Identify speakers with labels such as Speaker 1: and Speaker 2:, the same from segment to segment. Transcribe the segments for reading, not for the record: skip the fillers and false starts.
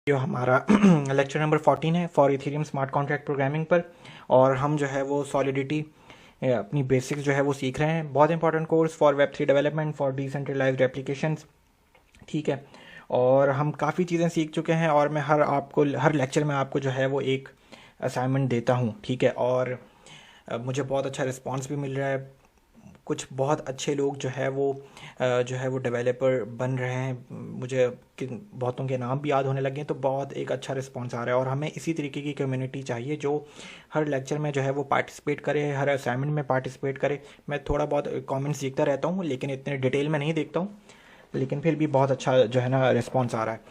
Speaker 1: जो हमारा lecture number 14 है for Ethereum smart contract programming पर। और हम जो है वो सॉलिडिटी अपनी बेसिक्स जो है वो सीख रहे हैं। बहुत important course for web 3 development for decentralised applications, ठीक है। और हम काफ़ी चीज़ें सीख चुके हैं और मैं हर लेक्चर में आपको जो है वो एक असाइनमेंट देता हूँ, ठीक है। और मुझे बहुत अच्छा रिस्पांस भी मिल रहा है। कुछ बहुत अच्छे लोग जो है वो डेवलपर बन रहे हैं। मुझे बहुतों के नाम भी याद होने लगे हैं, तो बहुत एक अच्छा रिस्पांस आ रहा है। और हमें इसी तरीके की कम्युनिटी चाहिए जो हर लेक्चर में जो है वो पार्टिसिपेट करे, हर असाइनमेंट में पार्टिसिपेट करे। मैं थोड़ा बहुत कमेंट्स देखता रहता हूँ, लेकिन इतने डिटेल में नहीं देखता हूँ, लेकिन फिर भी बहुत अच्छा जो है ना रिस्पॉन्स आ रहा है।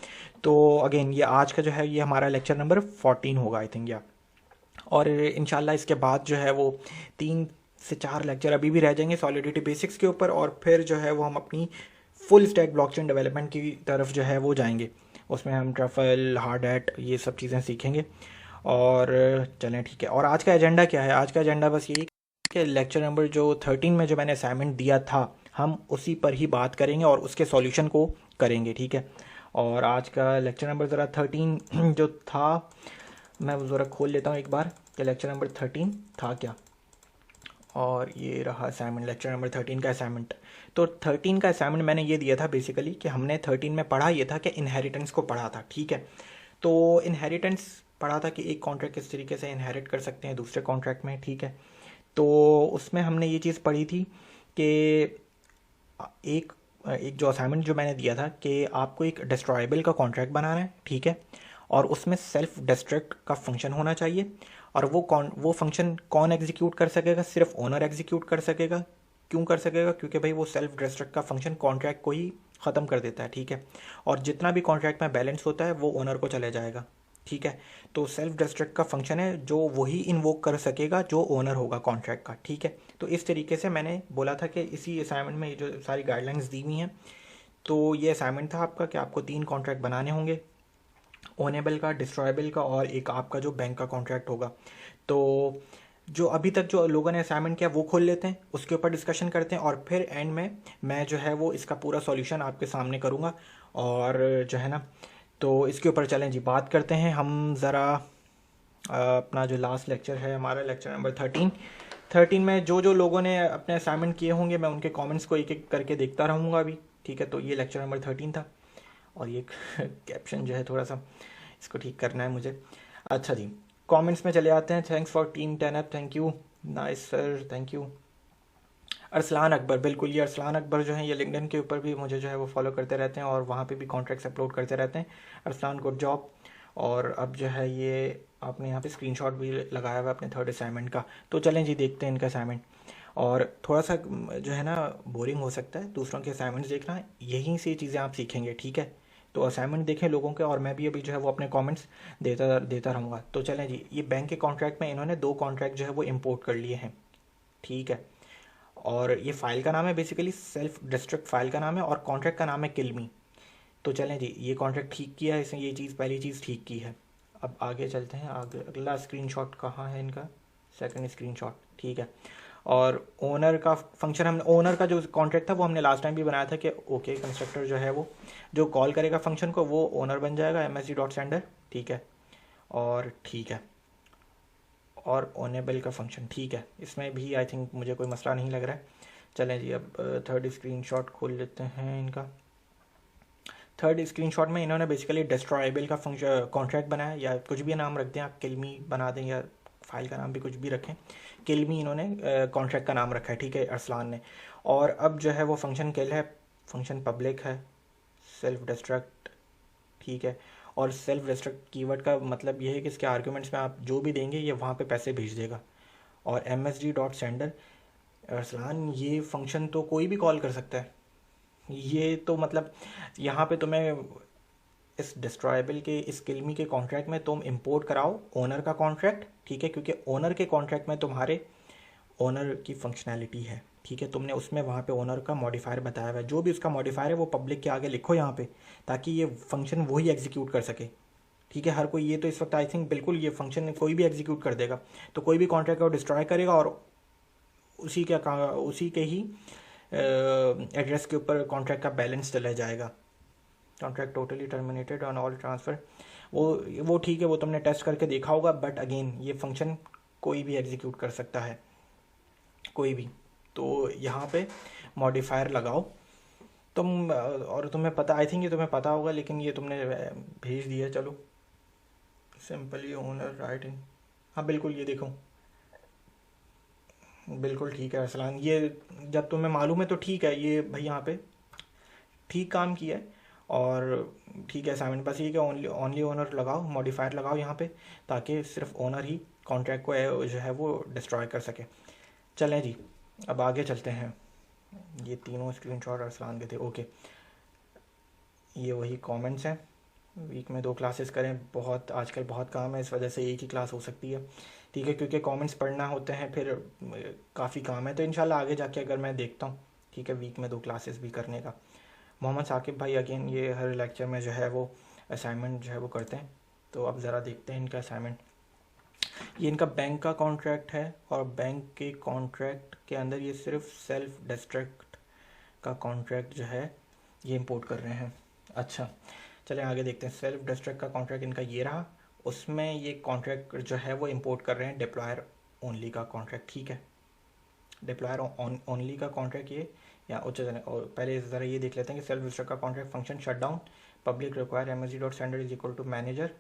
Speaker 1: तो अगेन ये आज का जो है ये हमारा लेक्चर नंबर 14 होगा आई थिंक, या और इंशाल्लाह इसके बाद जो है वो 3 से 4 लेक्चर अभी भी रह जाएंगे सॉलिडिटी बेसिक्स के ऊपर, और फिर जो है वो हम अपनी फुल स्टैक ब्लॉकचेन डेवलपमेंट की तरफ जो है वो जाएंगे। उसमें हम ट्रफल, हार्ड हैट, ये सब चीज़ें सीखेंगे। और चलें ठीक है। और आज का एजेंडा क्या है? आज का एजेंडा बस यही कि लेक्चर नंबर जो 13 में जो मैंने असाइनमेंट दिया था हम उसी पर ही बात करेंगे और उसके सॉल्यूशन को करेंगे, ठीक है। और आज का लेक्चर नंबर ज़रा 13 जो था, मैं वो ज़रा खोल लेता हूँ एक बार कि लेक्चर नंबर 13 था क्या। और ये रहा असाइनमेंट, लेक्चर नंबर 13 का असाइनमेंट। तो 13 का असाइनमेंट मैंने ये दिया था बेसिकली कि हमने 13 में पढ़ा ये था कि इनहेरिटेंस को पढ़ा था, ठीक है। तो इनहेरिटेंस पढ़ा था कि एक कॉन्ट्रैक्ट किस तरीके से इनहेरिट कर सकते हैं दूसरे कॉन्ट्रैक्ट में, ठीक है। तो उसमें हमने ये चीज़ पढ़ी थी कि एक एक जो असाइनमेंट जो मैंने दिया था कि आपको एक डिस्ट्रॉयबल का कॉन्ट्रैक्ट बनाना है, ठीक है। और उसमें सेल्फ डिस्ट्रक्ट का फंक्शन होना चाहिए। और वो फंक्शन कौन एग्जीक्यूट कर सकेगा? सिर्फ ओनर एग्जीक्यूट कर सकेगा। क्यों कर सकेगा? क्योंकि भाई वो सेल्फ डिस्ट्रक्ट का फंक्शन कॉन्ट्रैक्ट को ही ख़त्म कर देता है, ठीक है। और जितना भी कॉन्ट्रैक्ट में बैलेंस होता है वो ओनर को चले जाएगा, ठीक है। तो सेल्फ डिस्ट्रक्ट का फंक्शन है जो वही इन्वोक कर सकेगा जो ओनर होगा कॉन्ट्रैक्ट का, ठीक है। तो इस तरीके से मैंने बोला था कि इसी असाइनमेंट में ये जो सारी गाइडलाइंस दी हुई हैं, तो ये असाइनमेंट था आपका कि आपको 3 कॉन्ट्रैक्ट बनाने होंगे, ओनेबल का, डिस्ट्रॉयबल का, और एक आपका जो बैंक का कॉन्ट्रैक्ट होगा। तो जो अभी तक जो लोगों ने असाइनमेंट किया वो खोल लेते हैं, उसके ऊपर डिस्कशन करते हैं, और फिर एंड में मैं जो है वो इसका पूरा सॉल्यूशन आपके सामने करूँगा। और जो है ना, तो इसके ऊपर चलें जी, बात करते हैं हम ज़रा। अपना जो लास्ट लेक्चर है हमारा लेक्चर नंबर 13 में जो जो लोगों ने अपने असाइनमेंट किए होंगे मैं उनके कमेंट्स को एक एक करके देखता रहूँगा अभी, ठीक है। तो ये लेक्चर नंबर 13 था। और ये कैप्शन जो है थोड़ा सा इसको ठीक करना है मुझे। अच्छा जी, कमेंट्स में चले आते हैं। Thanks for team 10 up, thank you, nice sir, thank you. Arsalan Akbar, बिल्कुल ये अरसलान अकबर जो है ये लिंक्डइन के ऊपर भी मुझे जो है वो फॉलो करते रहते हैं और वहाँ पे भी कॉन्ट्रैक्ट्स अपलोड करते रहते हैं। Arsalan, good job. और अब जो है ये आपने यहाँ पे स्क्रीनशॉट भी लगाया हुआ है अपने थर्ड असाइनमेंट का। तो चलें जी देखते हैं इनका असाइनमेंट। और थोड़ा सा जो है ना बोरिंग हो सकता है दूसरों के असाइनमेंट्स देखना, यहीं से चीज़ें आप सीखेंगे, ठीक है। तो असाइनमेंट देखें लोगों के, और मैं भी अभी जो है वो अपने कमेंट्स देता देता रहूँगा। तो चलें जी, ये बैंक के कॉन्ट्रैक्ट में इन्होंने 2 कॉन्ट्रैक्ट जो है वो इम्पोर्ट कर लिए हैं, ठीक है। और ये फाइल का नाम है बेसिकली सेल्फ डिस्ट्रक्ट फाइल का नाम है, और कॉन्ट्रैक्ट का नाम है किलमी। तो चलें जी, ये कॉन्ट्रैक्ट ठीक किया है इसने, ये चीज़ पहली चीज़ ठीक की है। अब आगे चलते हैं। आगे अगला स्क्रीनशॉट कहाँ है इनका? सेकंड स्क्रीनशॉट, ठीक है। और ओनर का फंक्शन, हमने ओनर का जो कॉन्ट्रैक्ट था वो हमने लास्ट टाइम भी बनाया था कि ओके कंस्ट्रक्टर जो है वो जो कॉल करेगा फंक्शन को वो ओनर बन जाएगा, msg.sender, ठीक है। और ठीक है, और ओनेबल का फंक्शन, ठीक है। इसमें भी आई थिंक मुझे कोई मसला नहीं लग रहा है। चलें जी, अब थर्ड स्क्रीनशॉट खोल लेते हैं इनका। थर्ड स्क्रीनशॉट में इन्होंने बेसिकली डिस्ट्रॉयबल का फंक्शन कॉन्ट्रैक्ट बनाया, या कुछ भी नाम रख दें आप, किलमी बना दें या फाइल का नाम भी कुछ भी रखें। किलमी इन्होंने कॉन्ट्रैक्ट का नाम रखा है, ठीक है, अरसलान ने। और अब जो है वो फंक्शन किल है, फंक्शन पब्लिक है, सेल्फ डिस्ट्रक्ट, ठीक है। और सेल्फ डिस्ट्रक्ट कीवर्ड का मतलब ये है कि इसके आर्ग्यूमेंट्स में आप जो भी देंगे ये वहाँ पे पैसे भेज देगा। और msg.sender, अरसलान ये फंक्शन तो कोई भी कॉल कर सकता है। ये तो मतलब यहाँ पे तुम्हें इस डिस्ट्रॉयबल के इस किलमी के कॉन्ट्रैक्ट में तुम इंपोर्ट कराओ ओनर का कॉन्ट्रैक्ट, ठीक है, क्योंकि ओनर के कॉन्ट्रैक्ट में तुम्हारे ओनर की फंक्शनैलिटी है, ठीक है। तुमने उसमें वहाँ पे ओनर का मॉडिफायर बताया हुआ है, जो भी उसका मॉडिफायर है वो पब्लिक के आगे लिखो यहाँ पे, ताकि ये फंक्शन वही एग्जीक्यूट कर सके, ठीक है। हर कोई ये तो इस वक्त आई थिंक बिल्कुल ये फंक्शन कोई भी एग्जीक्यूट कर देगा। तो कोई भी कॉन्ट्रैक्ट को डिस्ट्रॉय करेगा और उसी के ही एड्रेस के ऊपर कॉन्ट्रैक्ट का बैलेंस चला जाएगा। Contract totally terminated on all transfer. वो ठीक है, वो तुमने टेस्ट करके देखा होगा, बट अगेन ये फंक्शन कोई भी एग्जीक्यूट कर सकता है, कोई भी। तो यहाँ पे मॉडिफायर लगाओ तुम, और तुम्हें पता, आई थिंक ये तुम्हें पता होगा, लेकिन ये तुमने भेज दिया। चलो, सिंपली ओनर राइट इन, हाँ बिल्कुल, ये देखो बिल्कुल ठीक है अरसलान, ये जब तुम्हें मालूम है तो ठीक है, ये भाई यहाँ पे ठीक काम किया है। और ठीक है असाइनमेंट, बस ये कि ओनली ओनर लगाओ, मॉडिफायर लगाओ यहाँ पे, ताकि सिर्फ ओनर ही कॉन्ट्रैक्ट को जो है वो डिस्ट्रॉय कर सके। चलें जी, अब आगे चलते हैं। ये तीनों स्क्रीनशॉट अरसलान के थे, ओके। ये वही कमेंट्स हैं, वीक में 2 क्लासेस करें, बहुत आजकल बहुत काम है, इस वजह से एक ही क्लास हो सकती है, ठीक है, क्योंकि कमेंट्स पढ़ना होते हैं, फिर काफ़ी काम है। तो इंशाल्लाह आगे जाके अगर मैं देखता हूँ, ठीक है, वीक में 2 क्लासेस भी करने का। मोहम्मद साकिब भाई अगेन ये हर लेक्चर में जो है वो असाइनमेंट जो है वो करते हैं, तो अब ज़रा देखते हैं इनका असाइनमेंट। ये इनका बैंक का कॉन्ट्रैक्ट है, और बैंक के कॉन्ट्रैक्ट के अंदर ये सिर्फ सेल्फ डिस्ट्रक्ट का कॉन्ट्रैक्ट जो है ये इंपोर्ट कर रहे हैं। अच्छा चलें आगे देखते हैं। सेल्फ डिस्ट्रक्ट का कॉन्ट्रैक्ट इनका ये रहा, उसमें ये कॉन्ट्रैक्ट जो है वो इंपोर्ट कर रहे हैं डिप्लॉयर ओनली का कॉन्ट्रैक्ट, ठीक है। डिप्लॉयर ओनली का कॉन्ट्रैक्ट ये, या उच्च चलें, और पहले ज़रा ये देख लेते हैं कि सेल्फ डिस्ट्रक्ट का contract function shut down public require MSG dot standard is equal to manager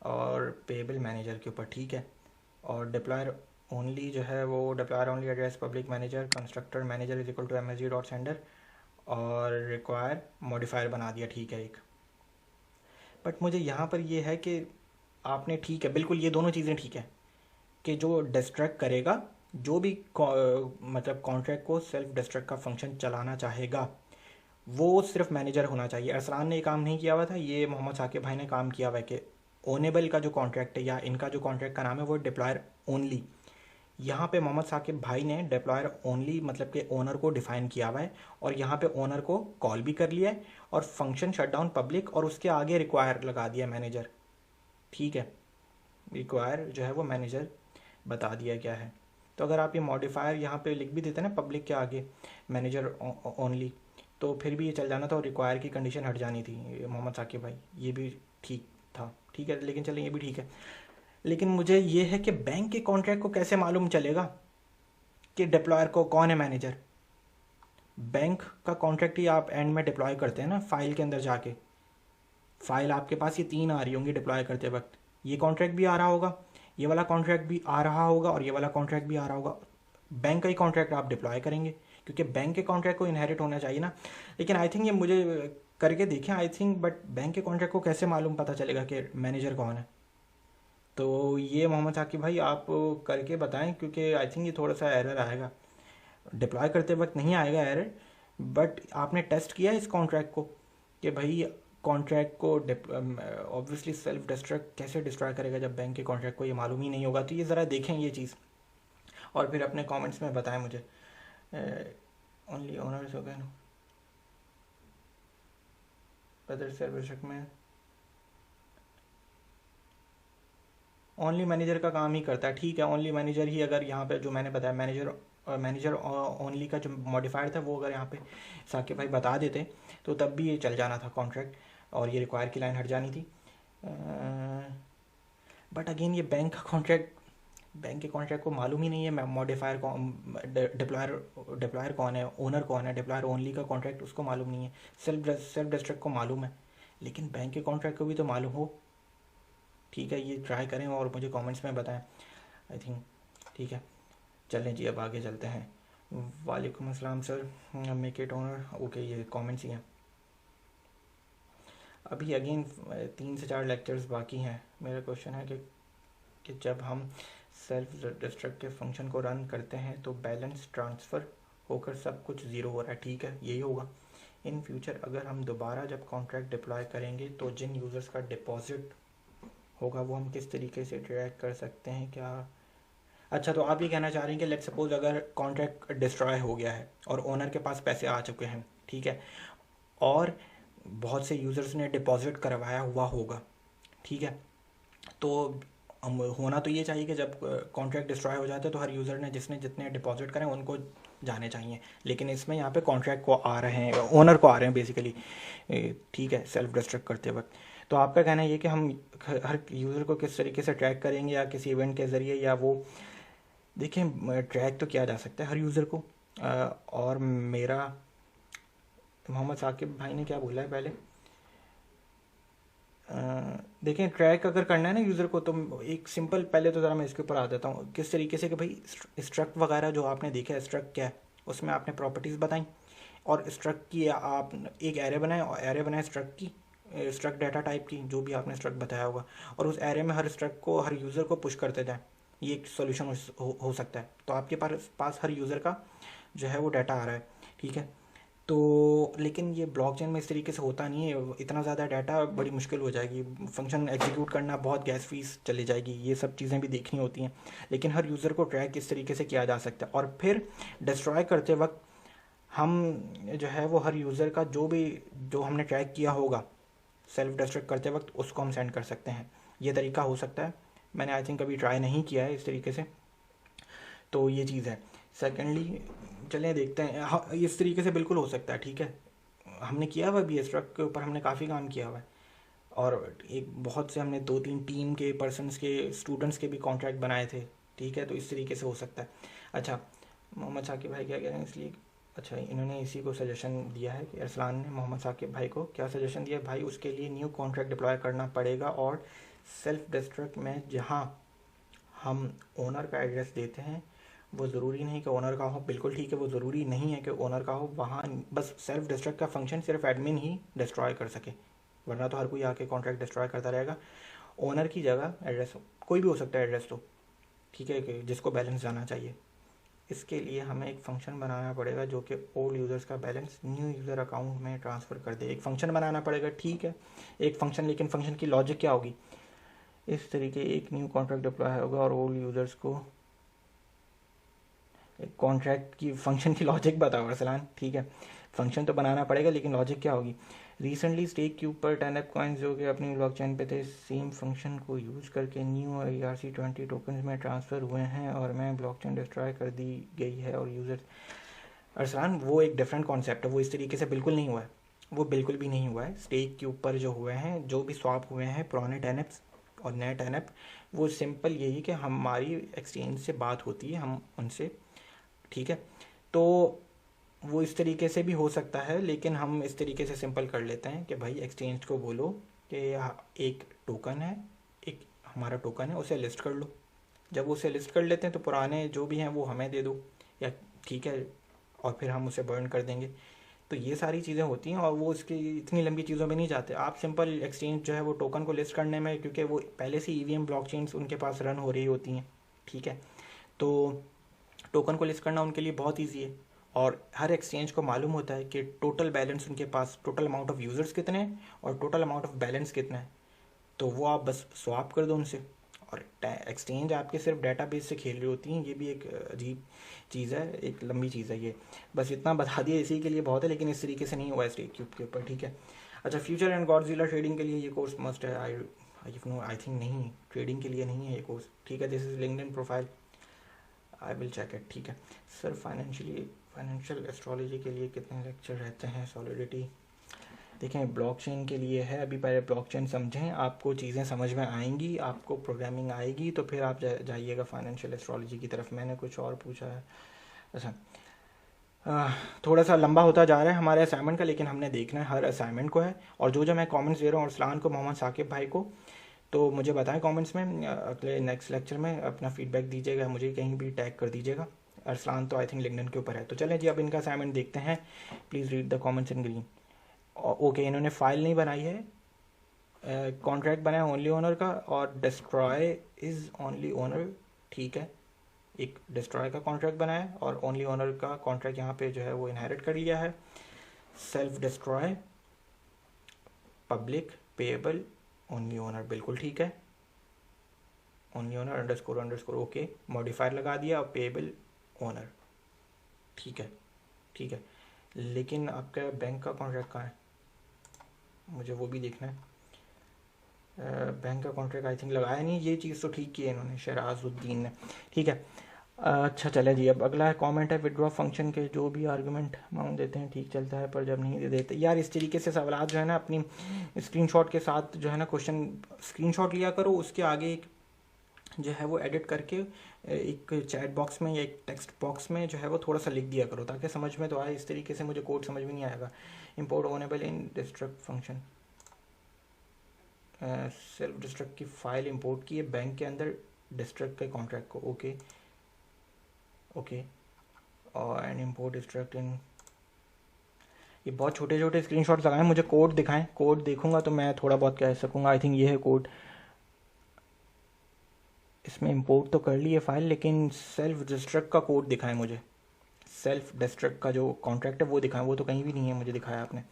Speaker 1: और पेबल मैनेजर के ऊपर, ठीक है। और डिप्लॉयर ओनली जो है वो deployer only address public manager constructor manager is equal to MSG dot standard और रिक्वायर मॉडिफायर बना दिया, ठीक है एक। बट मुझे यहाँ पर ये है कि आपने, ठीक है बिल्कुल, ये दोनों चीज़ें ठीक है कि जो डिस्ट्रैक्ट करेगा, जो भी मतलब कॉन्ट्रैक्ट को सेल्फ डिस्ट्रक्ट का फंक्शन चलाना चाहेगा, वो सिर्फ मैनेजर होना चाहिए। अरसलान ने ये काम नहीं किया हुआ था, ये मोहम्मद साकिब भाई ने काम किया हुआ है कि ओनेबल का जो कॉन्ट्रैक्ट है, या इनका जो कॉन्ट्रैक्ट का नाम है वो डिप्लॉयर ओनली। यहाँ पे मोहम्मद साकिब भाई ने डिप्लॉयर ओनली मतलब कि ओनर को डिफाइन किया हुआ है, और यहाँ पे ओनर को कॉल भी कर लिया है, और फंक्शन शटडाउन पब्लिक, और उसके आगे रिक्वायर लगा दिया मैनेजर, ठीक है। रिक्वायर जो है वो मैनेजर बता दिया क्या है। तो अगर आप ये मॉडिफायर यहाँ पे लिख भी देते ना पब्लिक के आगे मैनेजर ओनली, तो फिर भी ये चल जाना था, और रिक्वायर की कंडीशन हट जानी थी मोहम्मद साकिब भाई, ये भी ठीक था, ठीक है। लेकिन चलें ये भी ठीक है, लेकिन मुझे ये है कि बैंक के कॉन्ट्रैक्ट को कैसे मालूम चलेगा कि डिप्लॉयर को कौन है मैनेजर। बैंक का कॉन्ट्रैक्ट ही आप एंड में डिप्लॉय करते हैं ना, फाइल के अंदर जाके, फाइल आपके पास ये 3 आ रही होंगी डिप्लॉय करते वक्त, ये कॉन्ट्रैक्ट भी आ रहा होगा, ये वाला कॉन्ट्रैक्ट भी आ रहा होगा, और ये वाला कॉन्ट्रैक्ट भी आ रहा होगा। बैंक का ही कॉन्ट्रैक्ट आप डिप्लॉय करेंगे, क्योंकि बैंक के कॉन्ट्रैक्ट को इनहेरिट होना चाहिए ना। लेकिन आई थिंक ये मुझे करके देखें आई थिंक, बट बैंक के कॉन्ट्रैक्ट को कैसे मालूम पता चलेगा कि मैनेजर कौन है। तो ये मोहम्मद साकिब भाई आप करके बताएं, क्योंकि आई थिंक ये थोड़ा सा एरर आएगा, डिप्लॉय करते वक्त नहीं आएगा एरर, बट आपने टेस्ट किया है इस कॉन्ट्रैक्ट को कि भाई कॉन्ट्रैक्ट को ऑब्वियसली सेल्फ डिस्ट्रक्ट कैसे डिस्ट्रॉय करेगा जब बैंक के कॉन्ट्रैक्ट को ये मालूम ही नहीं होगा। तो ये ज़रा देखें ये चीज़, और फिर अपने कमेंट्स में बताएं मुझे। ओनली ओनर्स हो गए ना, बदर सेल्फ डिस्ट्रक्ट में ओनली मैनेजर का काम ही करता है, ठीक है। ओनली मैनेजर ही, अगर यहाँ पे जो मैंने बताया मैनेजर ओनली का जो मॉडिफायर था वो अगर यहाँ पे साकिब भाई बता देते तो तब भी ये चल जाना था कॉन्ट्रैक्ट, और ये रिक्वायर की लाइन हट जानी थी। बट अगेन ये बैंक का कॉन्ट्रैक्ट, बैंक के कॉन्ट्रैक्ट को मालूम ही नहीं है मॉडिफायर कौन, डिप्लॉयर कौन है, ओनर कौन है। डिप्लॉयर ओनली का कॉन्ट्रैक्ट उसको मालूम नहीं है, सेल्फ डिस्ट्रक्ट को मालूम है, लेकिन बैंक के कॉन्ट्रैक्ट को भी तो मालूम हो, ठीक है। ये ट्राई करें और मुझे कमेंट्स में बताएं, आई थिंक ठीक है। चलें जी अब आगे चलते हैं। वालेकुम अस्सलाम sir, make it honour, okay ये कमेंट्स ही हैं। अभी अगेन 3 से 4 लेक्चर्स बाकी हैं। मेरा क्वेश्चन है कि जब हम सेल्फ डिस्ट्रक्ट के फंक्शन को रन करते हैं तो बैलेंस ट्रांसफ़र होकर सब कुछ ज़ीरो हो रहा है, ठीक है, यही होगा। इन फ्यूचर अगर हम दोबारा जब कॉन्ट्रैक्ट डिप्लॉय करेंगे तो जिन यूज़र्स का डिपॉजिट होगा वो हम किस तरीके से ट्रैक कर सकते हैं क्या। अच्छा, तो आप ये कहना चाह रहे हैं कि लेट्स सपोज अगर कॉन्ट्रैक्ट डिस्ट्रॉय हो गया है और ओनर के पास पैसे आ चुके हैं, ठीक है, और बहुत से यूज़र्स ने डिपॉजिट करवाया हुआ होगा, ठीक है, तो होना तो ये चाहिए कि जब कॉन्ट्रैक्ट डिस्ट्रॉय हो जाता है तो हर यूज़र ने जितने डिपॉजिट करें उनको जाने चाहिए, लेकिन इसमें यहाँ पे कॉन्ट्रैक्ट को आ रहे हैं, ओनर को आ रहे हैं बेसिकली, ठीक है, सेल्फ डिस्ट्रक्ट करते वक्त। तो आपका कहना ये कि हम हर यूज़र को किस तरीके से ट्रैक करेंगे, या किसी इवेंट के ज़रिए, या वो देखिए ट्रैक तो किया जा सकता है हर यूज़र को। और मेरा मोहम्मद साकिब भाई ने क्या बोला है पहले, देखें ट्रैक अगर करना है ना यूज़र को, तो एक सिंपल, पहले तो ज़रा मैं इसके ऊपर आ जाता हूँ किस तरीके से कि भाई स्ट्रक्ट वगैरह जो आपने देखा है, स्ट्रक्ट क्या है, उसमें आपने प्रॉपर्टीज़ बताई, और स्ट्रक्ट की आप एक एरे बनाए, और एरे बनाए स्ट्रक्ट की, स्ट्रक्ट डाटा टाइप की, जो भी आपने स्ट्रक्ट बताया होगा, और उस एरे में हर स्ट्रक्ट को हर यूज़र को पुश करते जाए। ये एक सोल्यूशन हो सकता है। तो आपके पास हर यूज़र का जो है वो डाटा आ रहा है, ठीक है। तो लेकिन ये ब्लॉकचेन में इस तरीके से होता नहीं है, इतना ज़्यादा डाटा बड़ी मुश्किल हो जाएगी, फंक्शन एग्जीक्यूट करना बहुत गैस फीस चली जाएगी, ये सब चीज़ें भी देखनी होती हैं। लेकिन हर यूज़र को ट्रैक इस तरीके से किया जा सकता है, और फिर डिस्ट्रॉय करते वक्त हम जो है वो हर यूज़र का जो हमने ट्रैक किया होगा सेल्फ डिस्ट्रक्ट करते वक्त, उसको हम सेंड कर सकते हैं। ये तरीका हो सकता है, मैंने आई थिंक कभी ट्राई नहीं किया है इस तरीके से, तो ये चीज़ है। सेकेंडली चलें देखते हैं, हाँ इस तरीके से बिल्कुल हो सकता है, ठीक है। हमने किया हुआ भी है स्ट्रक्ट के ऊपर, हमने काफ़ी काम किया हुआ है, और एक बहुत से हमने 2-3 टीम के पर्सनस के, स्टूडेंट्स के भी कॉन्ट्रैक्ट बनाए थे, ठीक है। तो इस तरीके से हो सकता है। अच्छा, मोहम्मद साकिब भाई क्या कह रहे हैं, इसलिए अच्छा इन्होंने इसी को सजेशन दिया है कि अरसलान ने मोहम्मद साकिब भाई को क्या सजेशन दिया भाई, उसके लिए न्यू कॉन्ट्रैक्ट डिप्लॉय करना पड़ेगा, और सेल्फ डिस्ट्रक्ट में जहाँ हम ओनर का एड्रेस देते हैं, वो ज़रूरी नहीं कि ओनर का हो, बिल्कुल ठीक है, वो ज़रूरी नहीं है कि ओनर का हो, वहाँ बस सेल्फ डिस्ट्रक्ट का फंक्शन सिर्फ एडमिन ही डिस्ट्रॉय कर सके, वरना तो हर कोई आके कॉन्ट्रैक्ट डिस्ट्रॉय करता रहेगा। ओनर की जगह एड्रेस कोई भी हो सकता है एड्रेस, तो ठीक है, कि जिसको बैलेंस जाना चाहिए। इसके लिए हमें एक फ़ंक्शन बनाना पड़ेगा जो कि ओल्ड यूज़र्स का बैलेंस न्यू यूज़र अकाउंट में ट्रांसफ़र कर दे। एक फ़ंक्शन बनाना पड़ेगा, ठीक है, एक फ़ंक्शन, लेकिन फ़ंक्शन की लॉजिक क्या होगी, इस तरीके एक न्यू कॉन्ट्रैक्ट डिप्लॉय होगा और ओल्ड यूज़र्स को एक कॉन्ट्रैक्ट की फ़ंक्शन की लॉजिक बताओ अरसलान, ठीक है। फ़ंक्शन तो बनाना पड़ेगा, लेकिन लॉजिक क्या होगी। रिसेंटली स्टेक क्यूब पर 10 कॉइन्स जो कि अपनी ब्लॉकचेन पे थे, सेम फंक्शन को यूज़ करके न्यू ERC20 टोकन्स में ट्रांसफ़र हुए हैं, और मैं ब्लॉकचेन डिस्ट्रॉय कर दी गई है, और यूज़र अरसलान वो एक डिफरेंट कॉन्सेप्ट है, वो इस तरीके से बिल्कुल नहीं हुआ है, वो बिल्कुल भी नहीं हुआ है। स्टेक क्यूब पर जो हुए हैं, जो भी स्वैप हुए हैं पुराने 10 और नए 10, वो सिंपल यही कि हमारी एक्सचेंज से बात होती है, हम उनसे, ठीक है। तो वो इस तरीके से भी हो सकता है, लेकिन हम इस तरीके से सिंपल कर लेते हैं कि भाई एक्सचेंज को बोलो कि एक टोकन है, एक हमारा टोकन है, उसे लिस्ट कर लो। जब उसे लिस्ट कर लेते हैं तो पुराने जो भी हैं वो हमें दे दो, या ठीक है, और फिर हम उसे बर्न कर देंगे। तो ये सारी चीज़ें होती हैं, और वो इसकी इतनी लंबी चीज़ों में नहीं जाते आप। सिंपल एक्सचेंज जो है वो टोकन को लिस्ट करने में, क्योंकि वो पहले से EVM ब्लॉकचेन्स उनके पास रन हो रही होती हैं, ठीक है। तो टोकन को लिस्ट करना उनके लिए बहुत ईजी है, और हर एक्सचेंज को मालूम होता है कि टोटल बैलेंस उनके पास, टोटल अमाउंट ऑफ यूज़र्स कितने हैं और टोटल अमाउंट ऑफ बैलेंस कितना है। तो वो आप बस स्वैप कर दो उनसे, और एक्सचेंज आपके सिर्फ डेटाबेस से खेल रही होती हैं। ये भी एक अजीब चीज़ है, एक लंबी चीज़ है ये, बस इतना बता दिया इसी के लिए बहुत है, लेकिन इस तरीके से नहीं हुआ स्टेक क्यूब के ऊपर, ठीक है। अच्छा, फ्यूचर एंड गॉडजिला ट्रेडिंग के लिए ये कोर्स मस्ट है, आई थिंक नहीं, ट्रेडिंग के लिए नहीं है ये कोर्स, ठीक है। This is LinkedIn profile, I will check it, ठीक है। सर फाइनेंशियल एस्ट्रोलॉजी के लिए कितने लेक्चर रहते हैं, सॉलिडिटी। देखें ब्लॉकचेन के लिए है, अभी पहले ब्लॉकचेन समझें, आपको चीज़ें समझ में आएंगी, आपको प्रोग्रामिंग आएगी, तो फिर आप जाइएगा फाइनेंशियल एस्ट्रोलॉजी की तरफ। मैंने कुछ और पूछा है, अच्छा थोड़ा सा लंबा होता जा रहा है हमारे असाइनमेंट का, लेकिन हमने देखना है हर असाइनमेंट को है। और जो मैं कमेंट्स दे रहा हूँ अरसलान को, मोहम्मद साकिब भाई को, तो मुझे बताएं कमेंट्स में, अगले नेक्स्ट लेक्चर में अपना फीडबैक दीजिएगा, मुझे कहीं भी टैग कर दीजिएगा। अरसलान तो आई थिंक लिंक्डइन के ऊपर है। तो चलें जी, अब इनका असाइनमेंट देखते हैं। Please read the comments in green. Okay, इन्होंने फाइल नहीं बनाई है, कॉन्ट्रैक्ट बनाया ओनली ओनर का, और डिस्ट्रॉय इज़ ओनली ओनर, ठीक है। एक डिस्ट्रॉय का कॉन्ट्रैक्ट बनाया, और ओनली ओनर का कॉन्ट्रैक्ट यहाँ पे जो है वो इनहेरिट कर लिया है। Self destroy, public, payable, only owner, बिल्कुल ठीक है। Only owner underscore underscore, okay, modifier लगा दिया, और पेएबल ओनर, ठीक है, ठीक है। लेकिन आपका बैंक का कॉन्ट्रैक्ट कहाँ है, मुझे वो भी देखना है। बैंक का कॉन्ट्रैक्ट आई थिंक लगाया नहीं, ये चीज़ तो ठीक की है इन्होंने, शहराजुद्दीन ने, ठीक है। अच्छा चले जी, अब अगला है कमेंट है विड्रॉ फंक्शन के जो भी आर्गुमेंट अमाउंट देते हैं ठीक चलता है, पर जब नहीं दे देते यार इस तरीके से सवाल जो है ना अपनी स्क्रीनशॉट के साथ जो है ना क्वेश्चन स्क्रीनशॉट लिया करो, उसके आगे एक जो है वो एडिट करके एक चैट बॉक्स में या एक टेक्स्ट बॉक्स में जो है वो थोड़ा सा लिख दिया करो ताकि समझ में तो आए। इस तरीके से मुझे कोड समझ में नहीं आएगा। इंपोर्ट ओनेबल इन डिस्ट्रक्ट फंक्शन, सेल्फ डिस्ट्रक्ट की फ़ाइल इंपोर्ट की है बैंक के अंदर डिस्ट्रक्ट के कॉन्ट्रैक्ट को। ओके ओके, और एंड इंपोर्ट डिस्ट्रक्ट इन, ये बहुत छोटे छोटे स्क्रीनशॉट्स लगाएं, मुझे कोड दिखाएं, कोड देखूंगा तो मैं थोड़ा बहुत कह सकूंगा। आई थिंक ये है कोड, इसमें इंपोर्ट तो कर ली है फाइल, लेकिन सेल्फ डिस्ट्रक्ट का कोड दिखाएं मुझे, सेल्फ डिस्ट्रक्ट का जो कॉन्ट्रैक्ट है वो दिखाएं, वो तो कहीं भी नहीं है मुझे दिखाया आपने।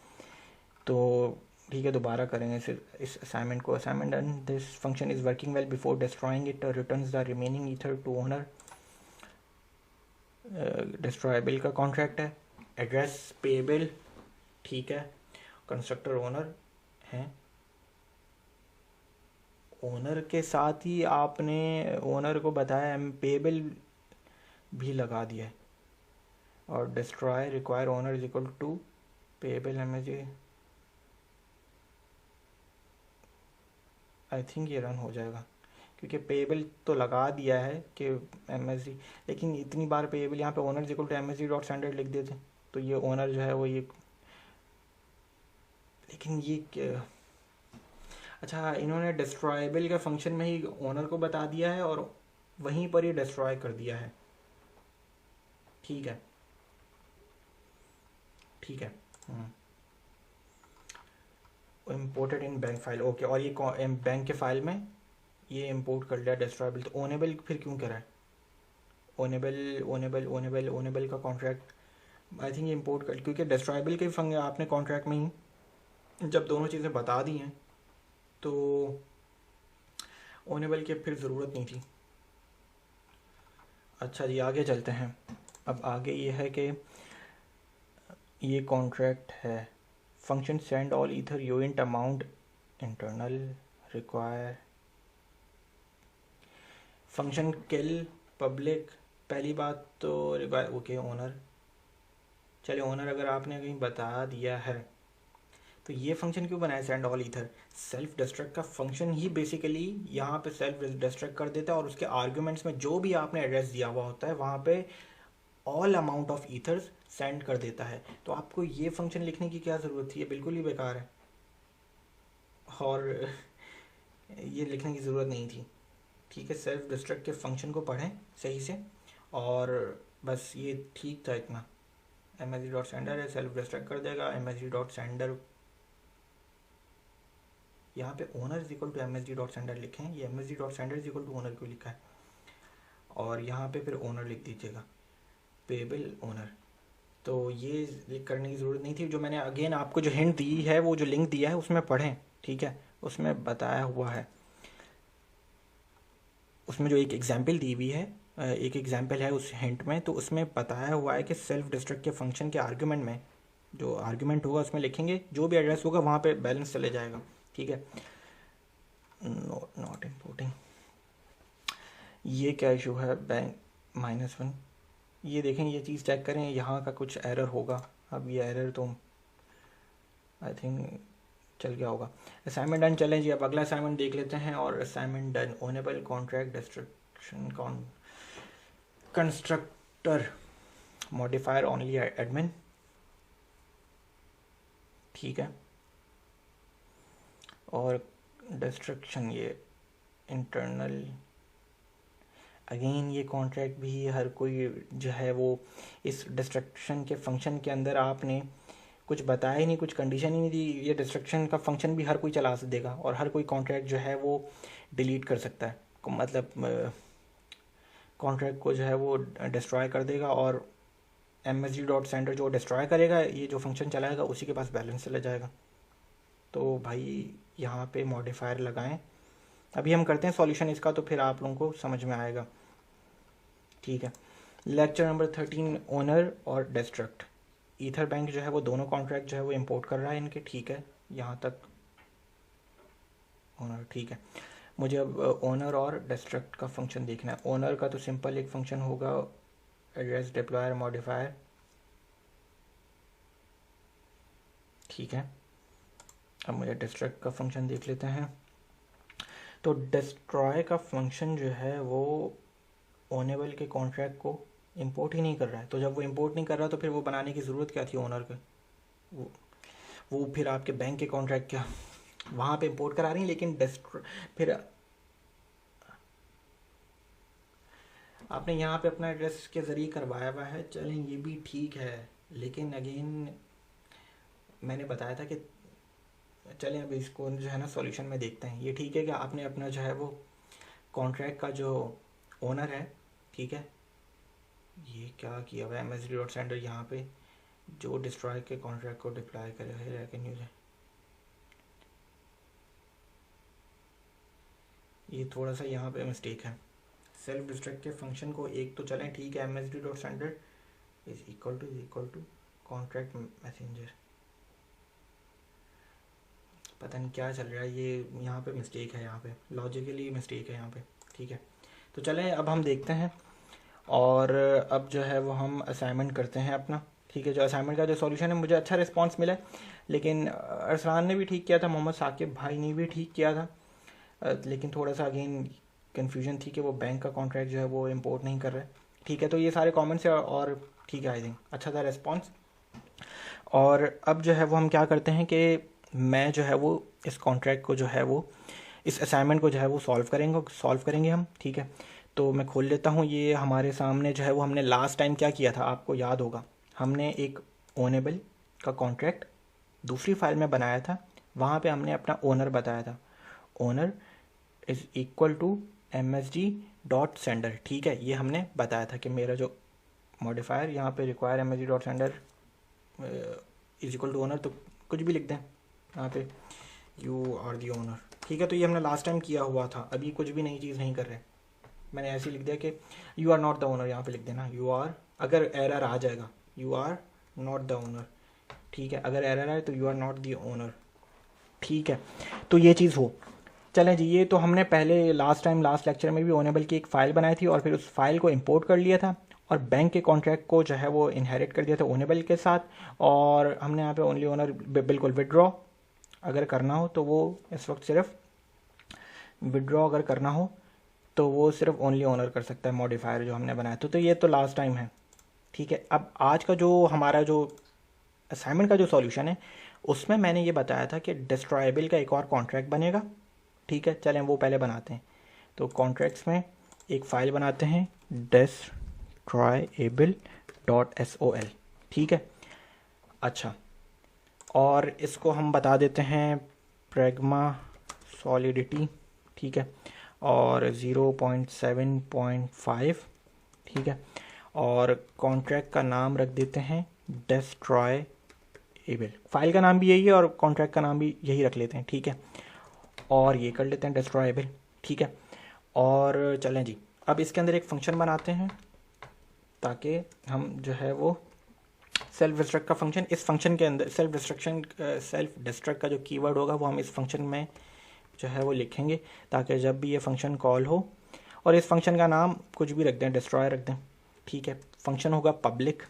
Speaker 1: तो ठीक है, दोबारा करेंगे इस असाइनमेंट को। Assignment done, this function is working well before destroying it, returns the remaining ether to owner. Destroyable का कॉन्ट्रैक्ट है, एड्रेस पेएबल, ठीक है, कंस्ट्रक्टर ओनर है, ओनर के साथ ही आपने ओनर को बताया पेएबल भी लगा दिया है, और destroy require owner is equal to payable MSG. I think ये रन हो जाएगा क्योंकि पेएबल तो लगा दिया है कि एमएसजी, लेकिन इतनी बार पेएबल यहाँ पे owner is equal to MSG dot standard लिख देते तो ये ओनर जो है वो ये, लेकिन ये अच्छा इन्होंने डिस्ट्रॉयबल के फंक्शन में ही ओनर को बता दिया है और वहीं पर ही डिस्ट्रॉय कर दिया है। ठीक है ठीक है, इम्पोर्टेड इन बैंक फाइल, ओके, और ये बैंक के फाइल में ये इंपोर्ट कर लिया डिस्ट्रॉयबल। तो ओनेबल फिर क्यों करा है, ओनेबल ओनेबल ओनेबल ओनेबल का कॉन्ट्रैक्ट आई थिंक ये इंपोर्ट कर, क्योंकि डिस्ट्रॉयबल के फंग आपने कॉन्ट्रैक्ट में ही जब दोनों चीज़ें बता दी हैं तो ओनेबल की फिर ज़रूरत नहीं थी। अच्छा जी आगे चलते हैं। अब आगे ये है कि ये कॉन्ट्रैक्ट है function send all ether unit amount internal require function kill public, पहली बात तो रिक्वायर ओके ओनर, चलिए ओनर अगर आपने कहीं बता दिया है तो ये फंक्शन क्यों बनाया send all ether, self destruct का फंक्शन ही बेसिकली यहाँ पे सेल्फ डिस्ट्रक्ट कर देता है और उसके आर्ग्यूमेंट्स में जो भी आपने एड्रेस दिया हुआ होता है वहाँ पे all amount of ethers send कर देता है। तो आपको ये फंक्शन लिखने की क्या ज़रूरत थी, ये बिल्कुल ही बेकार है और ये लिखने की ज़रूरत नहीं थी। ठीक है, सेल्फ डिस्ट्रक्ट के फंक्शन को पढ़ें सही से और बस ये ठीक था इतना। M S G dot sender है, सेल्फ डिस्ट्रक्ट कर देगा, M S G dot sender, यहाँ पे owner is equal to M S G dot sender लिखें, ये M S G dot sender is equal to owner क्यों लिखा है, और यहाँ पे फिर ओनर लिख दीजिएगा, पेबल ओनर। तो ये करने की ज़रूरत नहीं थी। जो मैंने अगेन आपको जो हिंट दी है वो जो लिंक दिया है उसमें पढ़ें, ठीक है, उसमें बताया हुआ है, उसमें जो एक एग्जाम्पल दी हुई है, एक एग्जाम्पल है उस हिंट में, तो उसमें बताया हुआ है कि सेल्फ डिस्ट्रक्ट के फंक्शन के आर्ग्यूमेंट में जो आर्ग्यूमेंट होगा उसमें लिखेंगे जो भी एड्रेस होगा वहाँ पे बैलेंस चले जाएगा। ठीक है, नॉट इम्पोर्टिंग, ये क्या इशू है, बैंक -1, ये देखें, ये चीज़ चेक करें, यहाँ का कुछ एरर होगा। अब ये एरर तो आई थिंक चल गया होगा। असाइनमेंट डन, चलें जी अब अगला असाइनमेंट देख लेते हैं। और assignment done, ownable contract destruction constructor modifier only admin, ठीक है, और डिस्ट्रक्शन ये इंटरनल, अगेन ये कॉन्ट्रैक्ट भी हर कोई जो है वो इस डिस्ट्रक्शन के फंक्शन के अंदर आपने कुछ बताया ही नहीं, कुछ कंडीशन ही नहीं दी, ये डिस्ट्रक्शन का फंक्शन भी हर कोई चला देगा और हर कोई कॉन्ट्रैक्ट जो है वो डिलीट कर सकता है, मतलब कॉन्ट्रैक्ट को जो है वो डिस्ट्रॉय कर देगा और M S G dot sender जो डिस्ट्रॉय करेगा ये जो फंक्शन चलाएगा उसी के पास बैलेंस चला जाएगा। तो भाई यहाँ पे मॉडिफायर लगाएं, अभी हम करते हैं सॉल्यूशन इसका तो फिर आप लोगों को समझ में आएगा। ठीक है, लेक्चर नंबर 13 ओनर और डिस्ट्रक्ट, ईथर बैंक जो है वो दोनों कॉन्ट्रैक्ट जो है वो इंपोर्ट कर रहा है इनके, ठीक है, यहाँ तक ओनर ठीक है। मुझे अब ओनर और डिस्ट्रक्ट का फंक्शन देखना है। ओनर का तो सिंपल एक फंक्शन होगा एड्रेस डिप्लॉयर मॉडिफायर, ठीक है। अब मुझे डिस्ट्रक्ट का फंक्शन देख लेते हैं। तो डिस्ट्रॉय का फंक्शन जो है वो ओनेबल के कॉन्ट्रैक्ट को इंपोर्ट ही नहीं कर रहा है। तो जब वो इंपोर्ट नहीं कर रहा तो फिर वो बनाने की ज़रूरत क्या थी ओनर के? वो फिर आपके बैंक के कॉन्ट्रैक्ट क्या वहाँ पे इंपोर्ट करा रही हैं, लेकिन फिर आपने यहाँ पे अपना एड्रेस के ज़रिए करवाया हुआ है, चलें ये भी ठीक है। लेकिन अगेन मैंने बताया था कि चलें अब इसको जो है ना सॉल्यूशन में देखते हैं। ये ठीक है कि आपने अपना जो है वो कॉन्ट्रैक्ट का जो ओनर है, ठीक है, ये क्या किया हुआ है MSD डॉट सेंडर, यहाँ पे जो डिस्ट्रॉय के कॉन्ट्रैक्ट को डिप्लॉय करे है कैन यूज है। ये थोड़ा सा यहाँ पे मिस्टेक है। सेल्फ डिस्ट्रक्ट के फंक्शन को एक तो चलें ठीक है, MSD dot sender is equal to contract messenger, पता नहीं क्या चल रहा है, ये यहाँ पे मिस्टेक है, यहाँ पे लॉजिकली मिस्टेक है यहाँ पे, ठीक है। तो चलें अब हम देखते हैं और अब जो है वो हम असाइनमेंट करते हैं अपना, ठीक है। जो असाइनमेंट का जो सॉल्यूशन है, मुझे अच्छा रिस्पांस मिला है, लेकिन अरसलान ने भी ठीक किया था, मोहम्मद साकिब भाई ने भी ठीक किया था, लेकिन थोड़ा सा अगेन कन्फ्यूजन थी कि वो बैंक का कॉन्ट्रैक्ट जो है वो इम्पोर्ट नहीं कर रहा है, ठीक है। तो ये सारे कॉमेंट्स है और ठीक है, आई थिंक अच्छा था रेस्पॉन्स। और अब जो है वो हम क्या करते हैं कि मैं जो है वो इस कॉन्ट्रैक्ट को जो है वो इस असाइनमेंट को जो है वो सॉल्व करेंगे हम, ठीक है। तो मैं खोल लेता हूँ, ये हमारे सामने जो है वो हमने लास्ट टाइम क्या किया था आपको याद होगा, हमने एक ओनेबल का कॉन्ट्रैक्ट दूसरी फाइल में बनाया था, वहाँ पे हमने अपना ओनर बताया था, owner is equal to MSD dot sender, ठीक है। ये हमने बताया था कि मेरा जो मॉडिफायर यहाँ पे require MSD dot sender is equal to owner, तो कुछ भी लिख दें यहाँ पे यू आर दी ओनर, ठीक है। तो ये हमने लास्ट टाइम किया हुआ था, अभी कुछ भी नई चीज़ नहीं कर रहे, मैंने ऐसे लिख दिया कि you are not the owner, यहाँ पे लिख देना यू आर, अगर एरर आ जाएगा you are not the owner, ठीक है। अगर एरर आए तो you are not the owner, ठीक है। तो ये चीज़ हो, चलें जी। ये तो हमने पहले लास्ट लेक्चर में भी ओनेबल की एक फ़ाइल बनाई थी और फिर उस फाइल को इंपोर्ट कर लिया था और बैंक के कॉन्ट्रैक्ट को जो है वो इनहेरिट कर दिया था ओनेबल के साथ, और हमने यहाँ पे ओनली ओनर बिल्कुल विड्रॉ अगर करना हो तो वो इस वक्त सिर्फ विड्रॉ अगर करना हो तो वो सिर्फ ओनली ओनर कर सकता है मॉडिफायर जो हमने बनाया था। तो ये तो लास्ट टाइम है, ठीक है। अब आज का जो हमारा जो असाइनमेंट का जो सॉल्यूशन है उसमें मैंने ये बताया था कि डिस्ट्रॉयबल का एक और कॉन्ट्रैक्ट बनेगा, ठीक है। चलें वो पहले बनाते हैं। तो कॉन्ट्रैक्ट्स में एक फ़ाइल बनाते हैं destroyable.sol, ठीक है। अच्छा, और इसको हम बता देते हैं प्रैग्मा सॉलिडिटी, ठीक है, और 0.7.5, ठीक है। और कॉन्ट्रैक्ट का नाम रख देते हैं डिस्ट्रॉयबल, फाइल का नाम भी यही है और कॉन्ट्रैक्ट का नाम भी यही रख लेते हैं, ठीक है। और ये कर लेते हैं डिस्ट्रॉयबल, ठीक है। और चलें जी, अब इसके अंदर एक फंक्शन बनाते हैं ताकि हम जो है वो सेल्फ डिस्ट्रक्ट का फंक्शन, इस फंक्शन के अंदर सेल्फ डिस्ट्रक्ट का जो कीवर्ड होगा वो हम इस फंक्शन में जो है वो लिखेंगे ताकि जब भी ये फंक्शन कॉल हो, और इस फंक्शन का नाम कुछ भी रख दें, डिस्ट्रॉय रख दें, ठीक है। फंक्शन होगा पब्लिक।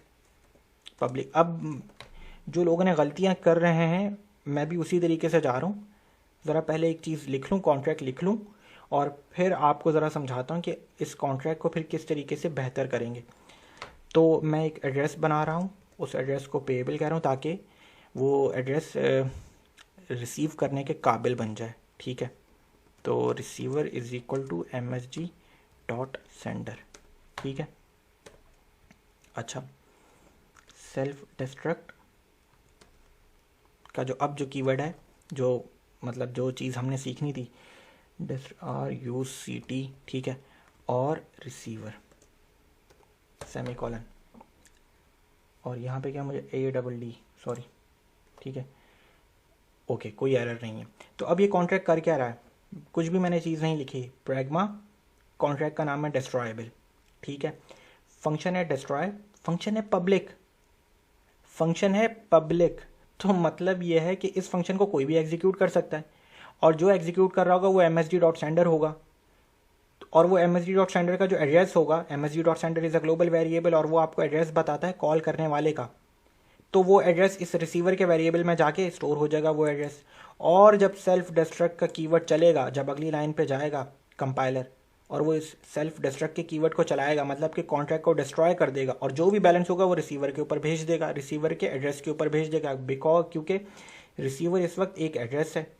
Speaker 1: अब जो लोगों ने गलतियां कर रहे हैं मैं भी उसी तरीके से जा रहा हूँ, ज़रा पहले एक चीज़ लिख लूँ, कॉन्ट्रैक्ट लिख लूँ, और फिर आपको ज़रा समझाता हूँ कि इस कॉन्ट्रैक्ट को फिर किस तरीके से बेहतर करेंगे। तो मैं एक एड्रेस बना रहा हूँ, उस एड्रेस को पेएबल कह रहा हूँ ताकि वो एड्रेस रिसीव करने के काबिल बन जाए, ठीक है। तो receiver is equal to MSD dot sender, ठीक है। अच्छा, सेल्फ डिस्ट्रक्ट का जो अब जो कीवर्ड है, जो मतलब जो चीज़ हमने सीखनी थी, RUCT, ठीक है, और रिसीवर सेमीकोलन, और यहाँ पे क्या मुझे ADD, सॉरी, ठीक है, ओके, कोई एरर नहीं है। तो अब ये कॉन्ट्रैक्ट कर क्या रहा है, कुछ भी मैंने चीज़ नहीं लिखी, प्रैग्मा, कॉन्ट्रैक्ट का नाम है डिस्ट्रॉयबल, ठीक है। फंक्शन है डिस्ट्रॉय, फंक्शन है पब्लिक, तो मतलब ये है कि इस फंक्शन को कोई भी एग्जीक्यूट कर सकता है, और जो एग्जीक्यूट कर रहा होगा वो msg.sender होगा, और वो msg.sender का जो एड्रेस होगा, msg.sender is a global variable, और वो आपको एड्रेस बताता है कॉल करने वाले का, तो वो एड्रेस इस रिसीवर के वेरिएबल में जाके स्टोर हो जाएगा वो एड्रेस। और जब सेल्फ डिस्ट्रक्ट का कीवर्ड चलेगा, जब अगली लाइन पे जाएगा कंपाइलर और वो इस सेल्फ डिस्ट्रक्ट के कीवर्ड को चलाएगा, मतलब कि कॉन्ट्रैक्ट को डिस्ट्रॉय कर देगा, और जो भी बैलेंस होगा वो रिसीवर के ऊपर भेज देगा, रिसीवर के एड्रेस के ऊपर भेज देगा, क्योंकि रिसीवर इस वक्त एक एड्रेस है,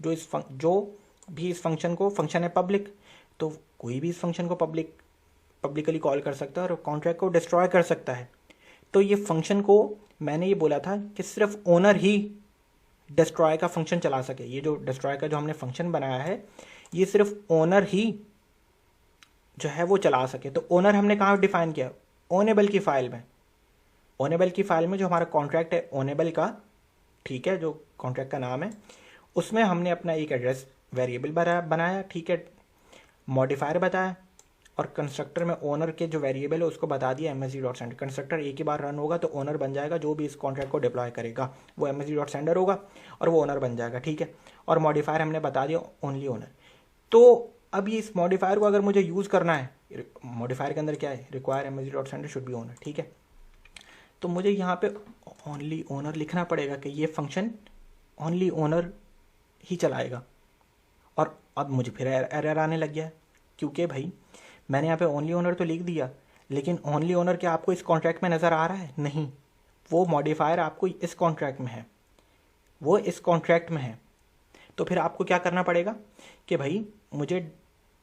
Speaker 1: जो भी इस फंक्शन को, फंक्शन है पब्लिक, तो कोई भी इस फंक्शन को पब्लिकली कॉल कर सकता है और कॉन्ट्रैक्ट को डिस्ट्रॉय कर सकता है। तो ये फंक्शन को मैंने ये बोला था कि सिर्फ ओनर ही डिस्ट्रॉय का फंक्शन चला सके। ये जो डिस्ट्रॉय का जो हमने फंक्शन बनाया है, ये सिर्फ ओनर ही जो है वो चला सके। तो ओनर हमने कहाँ डिफाइन किया? ओनेबल की फाइल में। ओनेबल की फाइल में जो हमारा कॉन्ट्रैक्ट है ओनेबल का, ठीक है, जो कॉन्ट्रैक्ट का नाम है, उसमें हमने अपना एक एड्रेस वेरिएबल बनाया, ठीक है, मॉडिफायर बताया, और कंस्ट्रक्टर में ओनर के जो वेरिएबल है उसको बता दिया msg.sender। कंस्ट्रक्टर एक ही बार रन होगा तो ओनर बन जाएगा, जो भी इस कॉन्ट्रैक्ट को डिप्लॉय करेगा वो msg.sender होगा और वो ओनर बन जाएगा, ठीक है। और मॉडिफायर हमने बता दिया ओनली ओनर। तो अब ये इस मॉडिफायर को अगर मुझे यूज़ करना है, मॉडिफायर के अंदर क्या है, require msg.sender should be owner, ठीक है। तो मुझे यहाँ पे ओनली ओनर लिखना पड़ेगा कि ये फंक्शन ओनली ओनर ही चलाएगा। और अब मुझे फिर एरर आने लग गया है, क्योंकि भाई मैंने यहाँ पे ओनली ओनर तो लिख दिया, लेकिन ओनली ओनर क्या आपको इस कॉन्ट्रैक्ट में नज़र आ रहा है? नहीं, वो मॉडिफायर आपको इस कॉन्ट्रैक्ट में है, वो इस कॉन्ट्रैक्ट में है। तो फिर आपको क्या करना पड़ेगा कि भाई मुझे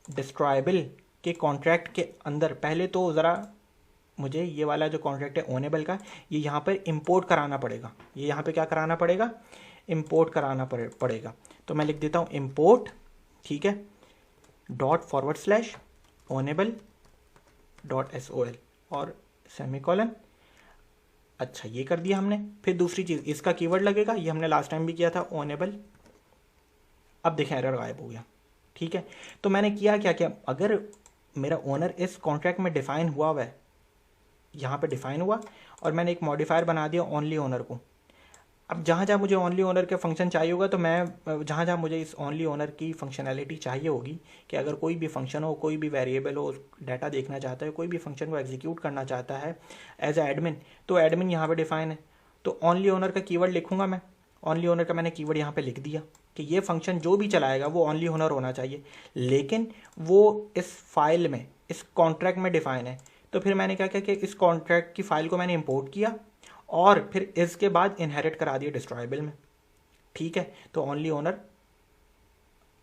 Speaker 1: डिस्ट्रॉयबल के कॉन्ट्रैक्ट के अंदर पहले तो ज़रा मुझे ये वाला जो कॉन्ट्रैक्ट है ओनेबल का, ये यहाँ पर इम्पोर्ट कराना पड़ेगा। ये यहाँ पर क्या कराना पड़ेगा? इम्पोर्ट कराना पड़ेगा। तो मैं लिख देता हूँ इम्पोर्ट, ठीक है, ./ onable.sol और सेमीकोलन। अच्छा, ये कर दिया हमने। फिर दूसरी चीज़, इसका कीवर्ड लगेगा, ये हमने लास्ट टाइम भी किया था, ओनेबल। अब देखें एरर गायब हो गया, ठीक है। तो मैंने किया क्या, अगर मेरा ओनर इस कॉन्ट्रैक्ट में डिफाइन हुआ है, यहाँ पे डिफाइन हुआ, और मैंने एक मॉडिफायर बना दिया ओनली ओनर को। अब जहाँ जहाँ मुझे ओनली ओनर के फंक्शन चाहिए होगा, तो मैं जहाँ जहाँ मुझे इस ओनली ओनर की फंक्शनैलिटी चाहिए होगी कि अगर कोई भी फंक्शन हो, कोई भी वेरिएबल हो, डाटा देखना चाहता है, कोई भी फंक्शन को एग्जीक्यूट करना चाहता है एज ए एडमिन, तो एडमिन यहाँ पे डिफाइन है। तो ओनली ओनर का कीवर्ड लिखूंगा मैं। ओनली ओनर का मैंने कीवर्ड यहाँ पे लिख दिया कि ये फंक्शन जो भी चलाएगा वो ओनली ओनर होना चाहिए, लेकिन वो इस फाइल में, इस कॉन्ट्रैक्ट में डिफाइन है। तो फिर मैंने क्या किया कि इस कॉन्ट्रैक्ट की फाइल को मैंने इम्पोर्ट किया और फिर इसके बाद इनहेरिट करा दिया डिस्ट्रॉयबल में, ठीक है। तो ओनली ओनर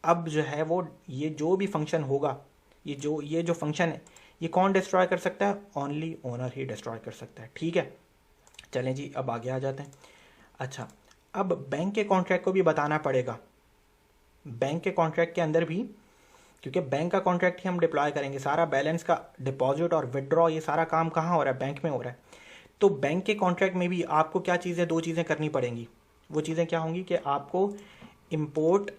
Speaker 1: अब जो है वो ये जो भी फंक्शन होगा, ये जो फंक्शन है, ये कौन डिस्ट्रॉय कर सकता है? ओनली ओनर ही डिस्ट्रॉय कर सकता है, ठीक है। चलें जी, अब आगे आ जाते हैं। अच्छा, अब बैंक के कॉन्ट्रैक्ट को भी बताना पड़ेगा। बैंक के कॉन्ट्रैक्ट के अंदर भी, क्योंकि बैंक का कॉन्ट्रैक्ट ही हम डिप्लॉय करेंगे, सारा बैलेंस का डिपॉजिट और विदड्रॉ, ये सारा काम कहाँ हो रहा है? बैंक में हो रहा है। तो बैंक के कॉन्ट्रैक्ट में भी आपको क्या चीज़ें, दो चीज़ें करनी पड़ेंगी। वो चीज़ें क्या होंगी कि आपको इम्पोर्ट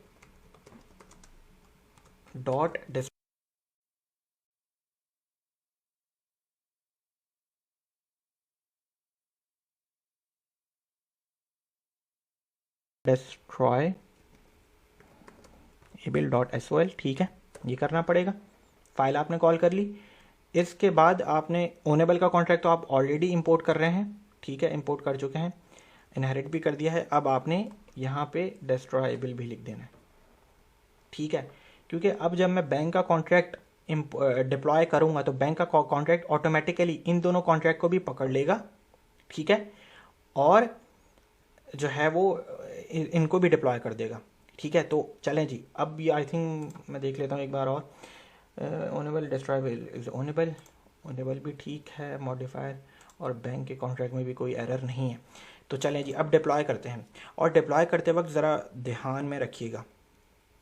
Speaker 1: destroyable.sol, ठीक है, ये करना पड़ेगा। फाइल आपने कॉल कर ली। इसके बाद आपने ओनेबल का कॉन्ट्रैक्ट तो आप ऑलरेडी इंपोर्ट कर रहे हैं, ठीक है, इंपोर्ट कर चुके हैं, इनहेरिट भी कर दिया है। अब आपने यहाँ पे डिस्ट्रॉयबल भी लिख देना है, ठीक है, क्योंकि अब जब मैं बैंक का कॉन्ट्रैक्ट डिप्लॉय करूँगा तो बैंक का कॉन्ट्रैक्ट ऑटोमेटिकली इन दोनों कॉन्ट्रैक्ट को भी पकड़ लेगा, ठीक है, और जो है वो इनको भी डिप्लॉय कर देगा, ठीक है। तो चलें जी, अब ये आई थिंक मैं देख लेता हूँ एक बार और। ओनेबल डिस्ट्रॉयबल, ओनेबल भी ठीक है, मॉडिफायर और बैंक के कॉन्ट्रैक्ट में भी कोई एरर नहीं है। तो चलें जी, अब डिप्लॉय करते हैं। और डिप्लॉय करते वक्त ज़रा ध्यान में रखिएगा,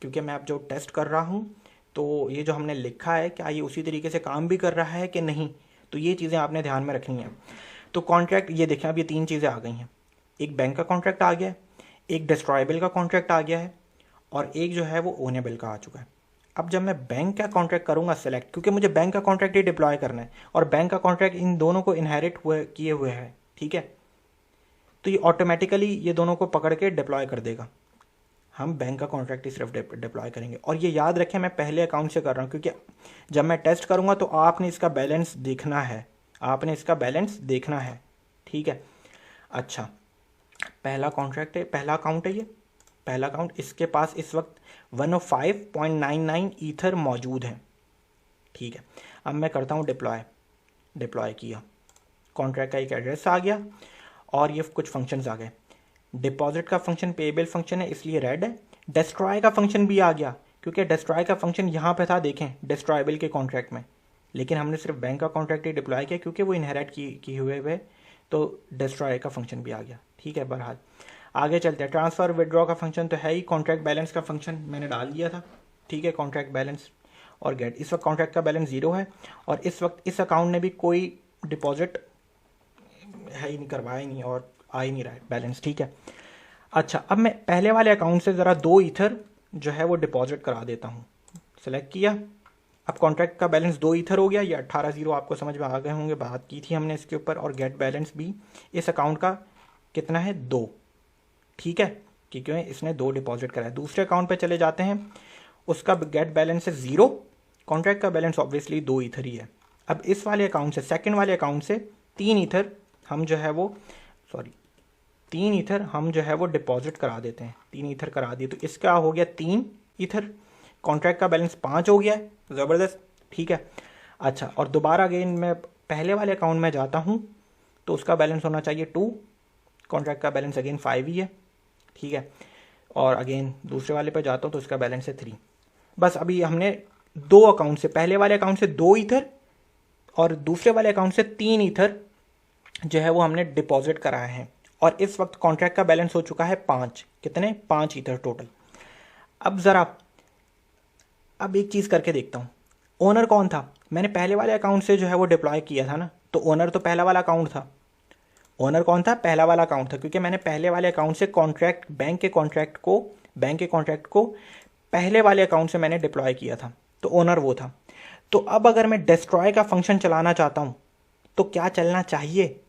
Speaker 1: क्योंकि मैं अब जो टेस्ट कर रहा हूँ तो ये जो हमने लिखा है क्या ये उसी तरीके से काम भी कर रहा है कि नहीं, तो ये चीज़ें आपने ध्यान में रखनी है। तो कॉन्ट्रैक्ट ये देखें, अब ये तीन चीज़ें आ गई हैं। एक बैंक का कॉन्ट्रैक्ट आ गया है, एक डिस्ट्रॉयबल का कॉन्ट्रैक्ट आ गया है, और एक जो है वो ओनेबल का आ चुका है। अब जब मैं बैंक का कॉन्ट्रैक्ट करूँगा सेलेक्ट, क्योंकि मुझे बैंक का कॉन्ट्रैक्ट ही डिप्लॉय करना है और बैंक का कॉन्ट्रैक्ट इन दोनों को इनहेरिट किए हुए है, ठीक है, तो ये ऑटोमेटिकली ये दोनों को पकड़ के डिप्लॉय कर देगा। हम बैंक का कॉन्ट्रैक्ट ही सिर्फ डिप्लॉय करेंगे। और ये याद रखें मैं पहले अकाउंट से कर रहा हूँ, क्योंकि जब मैं टेस्ट करूँगा तो आपने इसका बैलेंस देखना है, आपने इसका बैलेंस देखना है, ठीक है। अच्छा, पहला कॉन्ट्रैक्ट है, पहला अकाउंट है ये, पहला अकाउंट, इसके पास इस वक्त 105.99 ईथर मौजूद है, ठीक है। अब मैं करता हूँ डिप्लॉय किया, कॉन्ट्रैक्ट का एक एड्रेस आ गया और ये कुछ फंक्शंस आ गए। डिपॉजिट का फंक्शन पेएबल फंक्शन है इसलिए रेड है। डिस्ट्रॉय का फंक्शन भी आ गया, क्योंकि डिस्ट्रॉय का फंक्शन यहाँ पे था, देखें डिस्ट्रॉयबल के कॉन्ट्रैक्ट में, लेकिन हमने सिर्फ बैंक का कॉन्ट्रैक्ट ही डिप्लॉय किया क्योंकि वो इनहेरिट किए हुए तो डिस्ट्रॉय का फंक्शन भी आ गया, ठीक है। बहरहाल आगे चलते हैं। ट्रांसफ़र विड्रॉ का फंक्शन तो है ही, कॉन्ट्रैक्ट बैलेंस का फंक्शन मैंने डाल दिया था, ठीक है। कॉन्ट्रैक्ट बैलेंस और गेट, इस वक्त कॉन्ट्रैक्ट का बैलेंस 0 है और इस वक्त इस अकाउंट ने भी कोई डिपॉजिट है ही नहीं, करवाया ही नहीं और आ ही नहीं रहा है बैलेंस, ठीक है। अच्छा, अब मैं पहले वाले अकाउंट से ज़रा 2 ईथर जो है वो डिपॉजिट करा देता हूँ। सेलेक्ट किया, अब कॉन्ट्रैक्ट का बैलेंस 2 ईथर हो गया, ये 18 आपको समझ में आ गए होंगे, बात की थी हमने इसके ऊपर। और गेट बैलेंस भी इस अकाउंट का कितना है, 2, ठीक है, क्योंकि इसने 2 डिपॉजिट कराया। दूसरे अकाउंट पे चले जाते हैं, उसका गेट बैलेंस है 0, कॉन्ट्रैक्ट का बैलेंस ऑब्वियसली 2 ईथर ही है। अब इस वाले अकाउंट से, सेकंड वाले अकाउंट से 3 ईथर हम जो है वो 3 ईथर हम जो है वो डिपॉजिट करा देते हैं। 3 ईथर करा दिए तो इसका हो गया 3 ईथर, कॉन्ट्रैक्ट का बैलेंस 5 हो गया है, ज़बरदस्त, ठीक है। अच्छा, और दोबारा अगेन मैं पहले वाले अकाउंट में जाता हूँ तो उसका बैलेंस होना चाहिए 2, कॉन्ट्रैक्ट का बैलेंस अगेन 5 ही है, ठीक है। और अगेन दूसरे वाले पर जाता हूँ तो उसका बैलेंस है 3। बस अभी हमने 2 अकाउंट से, पहले वाले अकाउंट से 2 ईथर और दूसरे वाले अकाउंट से 3 ईथर जो है वो हमने डिपॉजिट कराए हैं और इस वक्त कॉन्ट्रैक्ट का बैलेंस हो चुका है 5, कितने, 5 ईथर टोटल। अब ज़रा अब एक चीज़ करके देखता हूँ, ओनर कौन था, मैंने पहले वाले अकाउंट से जो है वो डिप्लॉय किया था ना, तो ओनर तो पहला वाला अकाउंट था। ओनर कौन था, पहला वाला अकाउंट था, क्योंकि मैंने पहले वाले अकाउंट से कॉन्ट्रैक्ट, बैंक के कॉन्ट्रैक्ट को पहले वाले अकाउंट से मैंने डिप्लॉय किया था, तो ओनर वो था। तो अब अगर मैं डिस्ट्रॉय का फंक्शन चलाना चाहता हूँ तो क्या चलना चाहिए,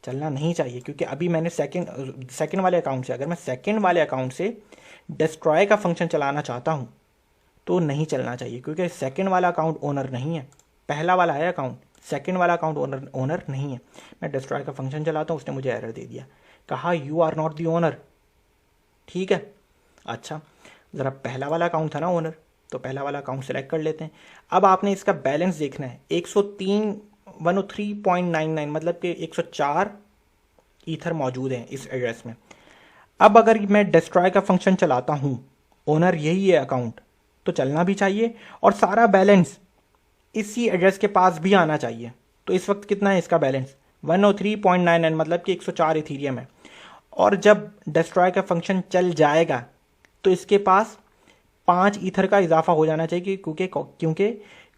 Speaker 1: चलना नहीं चाहिए, क्योंकि अभी मैंने सेकंड वाले अकाउंट से, अगर मैं सेकंड वाले अकाउंट से डिस्ट्रॉय का फंक्शन चलाना चाहता हूँ तो नहीं चलना चाहिए, क्योंकि सेकंड वाला अकाउंट ओनर नहीं है, पहला वाला है अकाउंट, सेकंड वाला अकाउंट ओनर नहीं है। मैं डिस्ट्रॉय का फंक्शन चलाता हूँ, उसने मुझे एरर दे दिया, कहा you are not the owner, ठीक है। अच्छा, ज़रा पहला वाला अकाउंट था ना ओनर, तो पहला वाला अकाउंट सेलेक्ट कर लेते हैं। अब आपने इसका बैलेंस देखना है, 103.99 मतलब कि 104 ईथर मौजूद हैं इस एड्रेस में। अब अगर मैं डिस्ट्रॉय का फंक्शन चलाता हूँ, ओनर यही है अकाउंट, तो चलना भी चाहिए और सारा बैलेंस इसी एड्रेस के पास भी आना चाहिए। तो इस वक्त कितना है इसका बैलेंस, 103.99 मतलब कि 104 इथीरियम है। और जब डिस्ट्रॉय का फंक्शन चल जाएगा तो इसके पास 5 ईथर का इजाफा हो जाना चाहिए, क्योंकि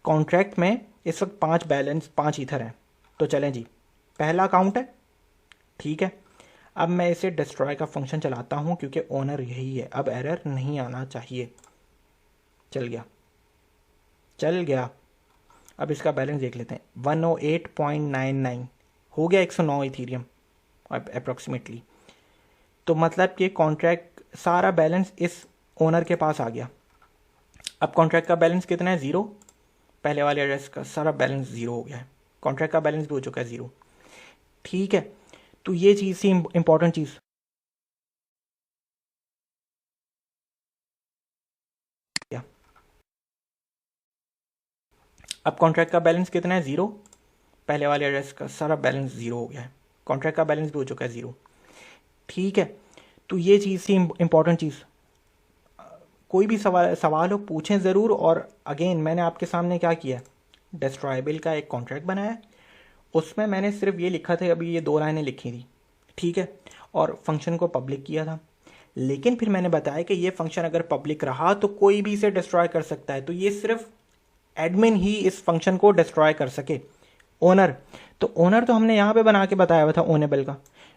Speaker 1: कॉन्ट्रैक्ट में इस वक्त 5 ईथर है। तो चलें जी, पहला अकाउंट है, ठीक है। अब मैं इसे डिस्ट्रॉय का फंक्शन चलाता हूँ क्योंकि ओनर यही है, अब एरर नहीं आना चाहिए। चल गया। अब इसका बैलेंस देख लेते हैं, 108.99 हो गया, 109 इथीरियम अप्रॉक्सीमेटली। तो मतलब कि कॉन्ट्रैक्ट सारा बैलेंस इस ओनर के पास आ गया। अब कॉन्ट्रैक्ट का बैलेंस कितना है, 0, पहले वाले एड्रेस का सारा बैलेंस 0 हो गया है, कॉन्ट्रैक्ट का बैलेंस भी हो चुका है 0, ठीक है। तो ये चीज़ थी इंपॉर्टेंट चीज़। अब कॉन्ट्रैक्ट का बैलेंस कितना है, 0, पहले वाले एड्रेस का सारा बैलेंस 0 हो गया है, कॉन्ट्रैक्ट का बैलेंस भी हो चुका है 0, ठीक है। तो ये चीज़ थी इंपॉर्टेंट चीज़। कोई भी सवाल हो पूछें ज़रूर। और अगेन मैंने आपके सामने क्या किया, डिस्ट्रॉयबल का एक कॉन्ट्रैक्ट बनाया, उसमें मैंने सिर्फ ये लिखा था, अभी ये 2 लाइनें लिखी थी, ठीक है, और फंक्शन को पब्लिक किया था। लेकिन फिर मैंने बताया कि ये फंक्शन अगर पब्लिक रहा तो कोई भी इसे डिस्ट्रॉय कर सकता है, तो ये सिर्फ एडमिन ही इस फंक्शन को डिस्ट्रॉय कर सके, ओनर। तो ओनर तो हमने यहाँ पे बना के बताया हुआ था ओनेबल का।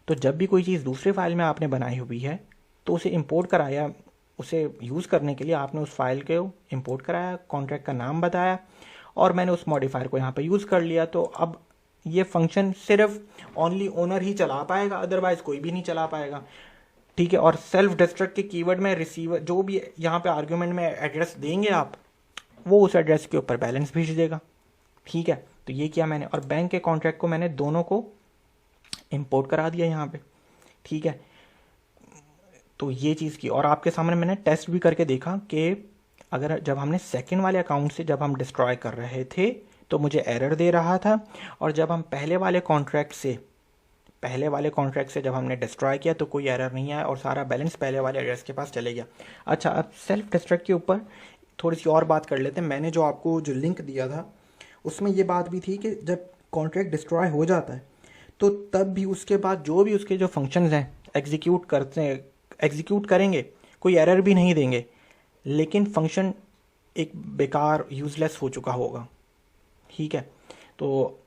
Speaker 1: तो जब भी कोई चीज़ दूसरे फाइल में आपने बनाई हुई है तो उसे इंपोर्ट कराया, उसे यूज़ करने के लिए आपने उस फाइल को इंपोर्ट कराया, कॉन्ट्रैक्ट का नाम बताया और मैंने उस मॉडिफायर को यहाँ पे यूज़ कर लिया। तो अब ये फंक्शन सिर्फ ओनली ओनर ही चला पाएगा, अदरवाइज़ कोई भी नहीं चला पाएगा। ठीक है। और सेल्फ डिस्ट्रक्ट के कीवर्ड में रिसीवर जो भी यहाँ पे आर्ग्यूमेंट में एड्रेस देंगे आप, वो उस एड्रेस के ऊपर बैलेंस भेज देगा। ठीक है, तो ये किया मैंने, और बैंक के कॉन्ट्रैक्ट को मैंने दोनों को इंपोर्ट करा दिया यहाँ पे। ठीक है, तो ये चीज़ की, और आपके सामने मैंने टेस्ट भी करके देखा कि अगर जब हमने सेकंड वाले अकाउंट से जब हम डिस्ट्रॉय कर रहे थे तो मुझे एरर दे रहा था, और जब हम पहले वाले कॉन्ट्रैक्ट से जब हमने डिस्ट्रॉय किया तो कोई एरर नहीं आया और सारा बैलेंस पहले वाले एड्रेस के पास चले गया। अच्छा, अब सेल्फ डिस्ट्रक्ट के ऊपर थोड़ी सी और बात कर लेते हैं। मैंने जो आपको जो लिंक दिया था उसमें ये बात भी थी कि जब कॉन्ट्रैक्ट डिस्ट्रॉय हो जाता है तो तब भी उसके बाद जो भी उसके जो फंक्शंस हैं एग्जीक्यूट करेंगे, कोई एरर भी नहीं देंगे, लेकिन फंक्शन एक बेकार यूज़लेस हो चुका होगा। ठीक है, तो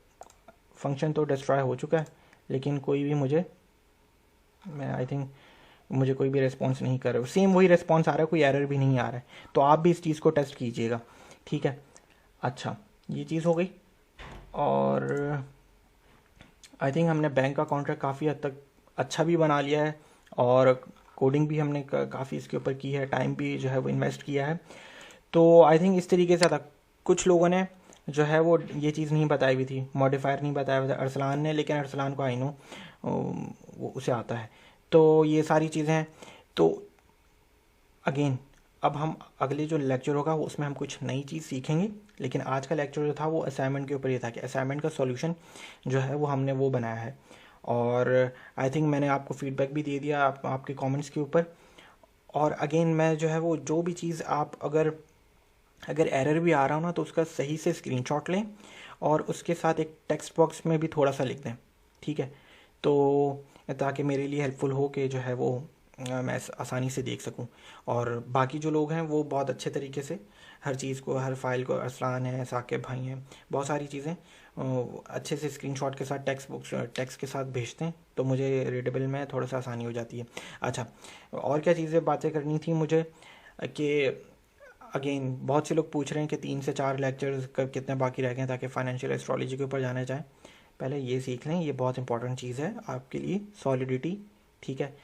Speaker 1: फंक्शन तो डिस्ट्रॉय हो चुका है लेकिन कोई भी मुझे कोई भी रिस्पॉन्स नहीं कर रहा है, सेम वही रिस्पॉन्स आ रहा है, कोई एरर भी नहीं आ रहा है। तो आप भी इस चीज़ को टेस्ट कीजिएगा। ठीक है, अच्छा ये चीज़ हो गई। और आई थिंक हमने बैंक का कॉन्ट्रैक्ट काफ़ी हद तक अच्छा भी बना लिया है, और कोडिंग भी हमने काफ़ी इसके ऊपर की है, टाइम भी जो है वो इन्वेस्ट किया है। तो आई थिंक इस तरीके से था। कुछ लोगों ने जो है वो ये चीज़ नहीं बताई हुई थी, मॉडिफायर नहीं बताया हुआ था अरसलान ने, लेकिन अरसलान को आई नो वो उसे आता है। तो ये सारी चीज़ें हैं। तो अगेन अब हम अगले जो लेक्चर होगा वो उसमें हम कुछ नई चीज़ सीखेंगे, लेकिन आज का लेक्चर जो था वो असाइनमेंट के ऊपर ये था कि असाइनमेंट का सॉल्यूशन जो है वो हमने वो बनाया है। और आई थिंक मैंने आपको फीडबैक भी दे दिया आपके कमेंट्स के ऊपर। और अगेन मैं जो है वो जो भी चीज़ आप अगर एरर भी आ रहा हो ना तो उसका सही से स्क्रीनशॉट लें और उसके साथ एक टेक्स्ट बॉक्स में भी थोड़ा सा लिख दें। ठीक है, तो ताकि मेरे लिए हेल्पफुल हो कि जो है वो मैं आसानी से देख सकूं। और बाकी जो लोग हैं वो बहुत अच्छे तरीके से हर चीज़ को, हर फाइल को, अरसलान है, साकिब भाई हैं, बहुत सारी चीज़ें अच्छे से स्क्रीनशॉट के साथ टेक्स्ट के साथ भेजते हैं, तो मुझे रीडेबल में थोड़ा सा आसानी हो जाती है। अच्छा, और क्या चीज़ें बातें करनी थी मुझे कि अगेन बहुत से लोग पूछ रहे हैं कि 3 से 4 लेक्चर्स कितने बाकी रह गए हैं ताकि फाइनेंशियल एस्ट्रोलॉजी के ऊपर जाना चाहें। पहले ये सीख लें, ये बहुत इंपॉर्टेंट चीज़ है आपके लिए, सॉलिडिटी। ठीक है,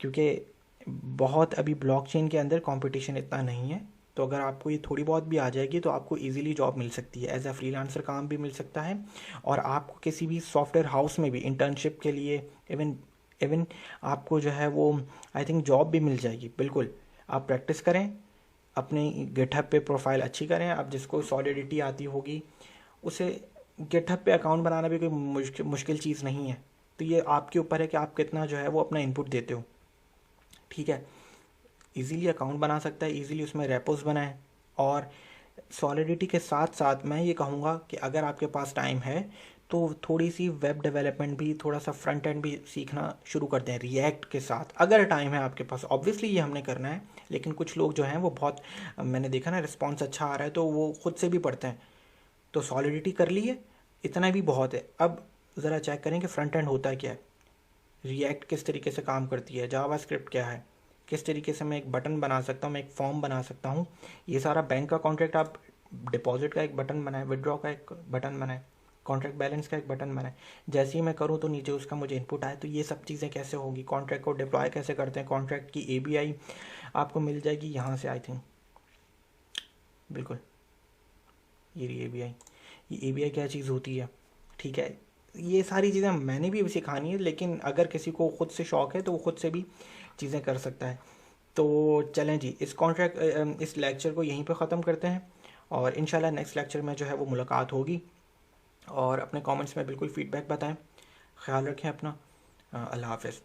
Speaker 1: क्योंकि बहुत अभी ब्लॉकचेन के अंदर कंपटीशन इतना नहीं है, तो अगर आपको ये थोड़ी बहुत भी आ जाएगी तो आपको इजीली जॉब मिल सकती है, एज अ फ्रीलांसर काम भी मिल सकता है, और आपको किसी भी सॉफ्टवेयर हाउस में भी इंटर्नशिप के लिए इवन आपको जो है वो आई थिंक जॉब भी मिल जाएगी। बिल्कुल, आप प्रैक्टिस करें, अपने गिटहब पे प्रोफाइल अच्छी करें। अब जिसको सॉलिडिटी आती होगी उसे गिटहब पे अकाउंट बनाना भी कोई मुश्किल चीज़ नहीं है। तो ये आपके ऊपर है कि आप कितना जो है वो अपना इनपुट देते हो। ठीक है, इजीली अकाउंट बना सकता है, इजीली उसमें रेपोस बनाएं। और सॉलिडिटी के साथ साथ मैं ये कहूँगा कि अगर आपके पास टाइम है तो थोड़ी सी वेब डेवलपमेंट भी, थोड़ा सा फ्रंट एंड भी सीखना शुरू कर दें रिएक्ट के साथ, अगर टाइम है आपके पास। ऑब्वियसली ये हमने करना है, लेकिन कुछ लोग जो हैं वो बहुत, मैंने देखा ना रिस्पॉन्स अच्छा आ रहा है तो वो खुद से भी पढ़ते हैं। तो सॉलिडिटी कर लिए, इतना भी बहुत है। अब ज़रा चेक करें कि फ्रंट एंड होता क्या है, रिएक्ट किस तरीके से काम करती है, जावास्क्रिप्ट क्या है, किस तरीके से मैं एक बटन बना सकता हूँ, मैं एक फॉर्म बना सकता हूँ। ये सारा बैंक का कॉन्ट्रैक्ट, आप डिपॉजिट का एक बटन बनाए, विड्रॉ का एक बटन बनाए, कॉन्ट्रैक्ट बैलेंस का एक बटन बनाए, जैसे ही मैं करूँ तो नीचे उसका मुझे इनपुट आए। तो ये सब चीज़ें कैसे होगी, कॉन्ट्रैक्ट को डिप्लॉय कैसे करते हैं, कॉन्ट्रैक्ट की API आपको मिल जाएगी यहाँ से। आई थिंक बिल्कुल ये API, ये API क्या चीज़ होती है। ठीक है, ये सारी चीज़ें मैंने भी सिखानी है, लेकिन अगर किसी को खुद से शौक़ है तो वो खुद से भी चीज़ें कर सकता है। तो चलें जी, इस लेक्चर को यहीं पे ख़त्म करते हैं, और इंशाल्लाह नेक्स्ट लेक्चर में जो है वो मुलाकात होगी। और अपने कमेंट्स में बिल्कुल फ़ीडबैक बताएं। ख्याल रखें अपना। अल्लाह हाफ़िज़।